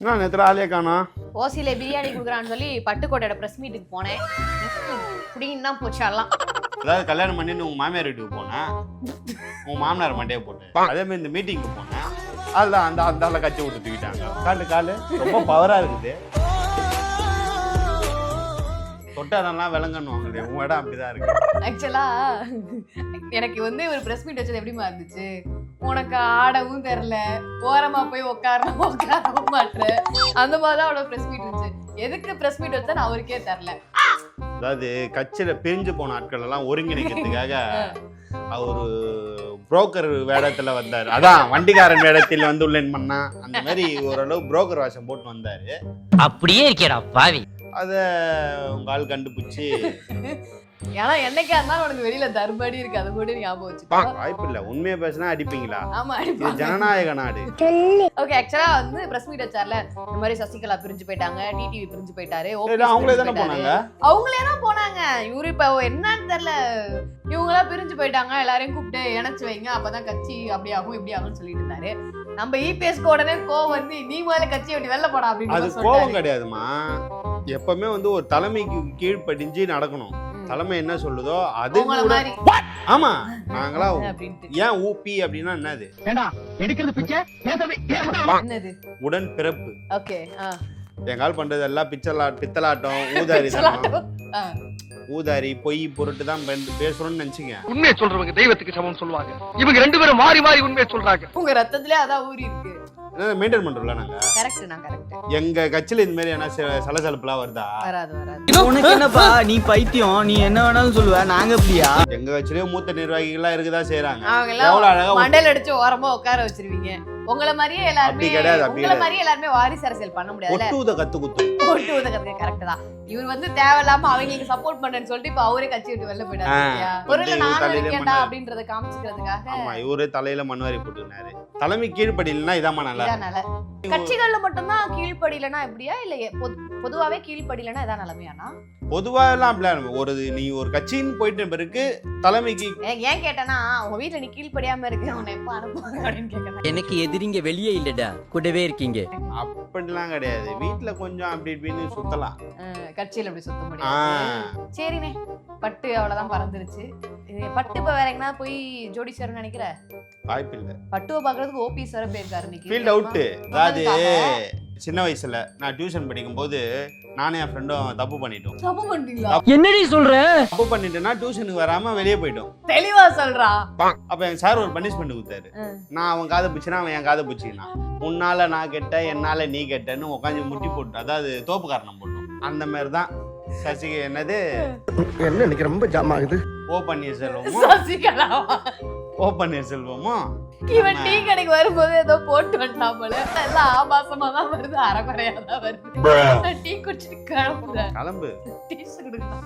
நான் நேற்று ஆளே காணோம். ஓசியில பிரியாணி கொடுக்குறான்னு சொல்லி பட்டுக்கோட்டையோட ப்ரெஸ் மீட்டுக்கு போனேன். புடிங்கின்னு தான் போச்சாலாம். அதாவது கல்யாணம் பண்ணிட்டு உங்க மாமியார் வீட்டுக்கு போனேன், உங்க மாமனார் மண்டையை போட்டேன். அதே மாதிரி இந்த மீட்டிங்க்கு போனேன், அதுதான் அந்த ஆளை கட்சி விட்டு தூக்கிட்டாங்க. காலு ரொம்ப பவரா இருக்குது. தொட்டாதெல்லாம் விளங்கணும். உங்க இடம் அப்படிதான் இருக்கு. ஆக்சுவலா எனக்கு வந்து ஒரு ப்ரெஸ் மீட் வச்சது எப்படிமா இருந்துச்சு, உனக்கு ஆடவும் தெரியல, ஓரமா போய் உட்காரவும் மாட்டேன், அந்த மாதிரிதான் அவளோட ப்ரெஸ் மீட் இருந்துச்சு. எதுக்கு ப்ரெஸ் மீட் வச்சான்னு அவருக்கே தெரியல. அதாவது கட்சியில பிரிஞ்சு போன ஆட்கள் எல்லாம் ஒருங்கிணைக்கிறதுக்காக அவரு புரோக்கர் வேடத்துல வந்தாரு. அதான் வண்டிக்காரன் வேடத்தில் வந்து உள்ளேன் பண்ணா, அந்த மாதிரி ஓரளவு புரோக்கர் வேஷம் போட்டு வந்தாரு. அப்படியே இருக்கேடா பாவி. அத உங்க ஆள் கண்டுபிடிச்சு, ஏன்னா என்னைக்கா இருந்தாலும் உனக்கு வெளியில தர்மடி இருக்கு, அது கூட ஞாபகம் வச்சுக்கோ. வாய்ப்பு இல்ல. உண்மையை பேசினா அடிப்பீங்களா? ஆமா, இது ஜனநாயக நாடு. ஓகே, ஆக்சுவலா வந்து பிரஸ் மீட் வச்சார்ல, இந்த மாதிரி சசிகலா பிரிஞ்சு போயிட்டாங்க, டிடிவி பிரிஞ்சு போயிட்டாரு, அவங்களே தானே போனாங்க. அவங்களே தான் போனாங்க. இவரு இப்ப என்னன்னு தெரியல, இவங்களா பிரிஞ்சு போயிட்டாங்க, எல்லாரையும் கூப்பிட்டு இணைச்சு வைங்க, அப்பதான் கட்சி அப்படி ஆகும் இப்படி ஆகும்னு சொல்லிட்டு இருந்தாரு. நம்ம இபிஎஸ்க்கு உடனே கோவம் வந்து, நீ முதல்ல கட்சியை விட்டு வெளில போடா அப்படின்னு. அது கோவம் கிடையாதுமா. எப்பவுமே வந்து ஒரு தலைமைக்கு கீழ்ப்படிஞ்சு நடக்கணும். தலைமை என்ன சொல்லுதோ அது. ஆமா, நாங்களா ஏன் ஊபி அப்படின்னா என்னது? உடன் பிறப்பு. ஓகே, எங்கால் பண்றது எல்லாம் பித்தலாட்டம், ஊதாரி பொய் பொருட்டு தான் பேசுறோம்னு நினைச்சுங்க. உண்மையை சொல்றவங்க தெய்வத்துக்கு சமம் சொல்லுவாங்க. இவங்க ரெண்டு பேரும் மாறி மாறி உண்மையை சொல்றாங்க. உங்க ரத்தத்திலே அதான் ஊறி இருக்கு. மெயின்டைன் பண்றோம்ல நாங்க. கரெக்ட், நான் கரெக்ட். எங்க கட்சியில இந்த மாதிரி என்ன சலசலப்புலாம் வருதா? வராது. உனக்கு என்னப்பா, நீ பைத்தியம், நீ என்ன வேணாலும் சொல்லுவ, நாங்க அப்படியா? எங்க கட்சியிலே மூத்த நிர்வாகிகள்லாம் இருக்குதா செய்யறாங்க. அவங்க எல்லாம் மண்டல் அடிச்சு ஓரமா உட்கார வச்சிருவீங்க. உங்கள மாதிரியே எல்லாருமே வாரிசு அரசியல் பண்ண முடியாது. ஒட்டுத கத்து கரெக்ட் தான். இவர் வந்து தேவையில்லாம அவங்களுக்கு சப்போர்ட் பண்றேன்னு சொல்லிட்டு இப்ப அவரே கட்சி விட்டு வெளில போயிட்டாரு. ஒருவேளை நானும் இருக்கேன்டா அப்படின்றத காமிச்சுக்கிறதுக்காக. ஆமா, இவரே தலையில மண்வாரி போட்டுனாரு. தலைமை கீழ்ப்படியிலனா இதாமா நல்லா. கட்சிகள்ல மட்டும்தான் கீழ்ப்படியிலனா எப்படியா, இல்ல பொதுவாவே கீழ்ப்படியிலனா இதான் நிலைமையானா? பொதுவா எல்லாம் அப்படிலாம் ஒரு நீ ஒரு கட்சின்னு போயிட்ட பிறகு தலைமைக்கு ஏன் கேட்டனா, உங்க வீட்டுல நீ கீழ்ப்படியாம இருக்கு, உன்னை எப்ப அனுப்புவாங்க அப்படின்னு கேட்டேன். எனக்கு எதிரிங்க வெளியே இல்லடா, கூடவே இருக்கீங்க. அப்படிலாம் கிடையாது. வீட்டுல கொஞ்சம் அப்படி இப்படின்னு சுத்தலாம், கட்சியில அப்படி சுத்த முடியாது. சரிண்ணே, பட்டு அவ்வளவுதான் பறந்துருச்சு. பட்டு இப்ப வேற எங்கன்னா போய் ஜோடி சேரும்னு நினைக்கிற? வாய்ப்பு இல்ல. பட்டுவை பாக்குறதுக்கு ஓபிஎஸ் வர போயிருக்காரு இன்னைக்கு. Field out. அதாவது சின்ன வயசுல நான் டியூஷன் படிக்கும் போது நானும் என் ஃப்ரெண்டும் தப்பு பண்ணிட்டோம். தப்பு பண்ணிட்டீங்களா? என்னடி சொல்ற? தப்பு பண்ணிட்டேன்னா டியூஷனுக்கு வராம வெளியே போயிட்டோம். தெளிவா சொல்றா. அப்ப என் சார் ஒரு பனிஷ்மெண்ட் கொடுத்தாரு. நான் அவன் காதை பிடிச்சினா அவன் என் காதை பிடிச்சிக்கினான். உன்னால நான் கெட்ட, என்னால நீ கெட்டன்னு உட்காந்து முட்டி போட்டு, அதாவது தோப்பு காரணம் போட்டோம். அந்த மாதிரி தான் சசிக என்னது என்ன இன்னைக்கு ரொம்ப ஜாம் ஆகுது. ஓ பன்னீர்செல்வமும் இவன் டீ கடைக்கு வரும்போது ஏதோ போட்டு வந்தான் போல. எல்லாம் ஆபாசமா தான் வருது, அரைக்குறையா தான் வருது. டீ குடிச்சிட்டு கிளம்பு. கிளம்பு. டீ கொடுக்கலாம்.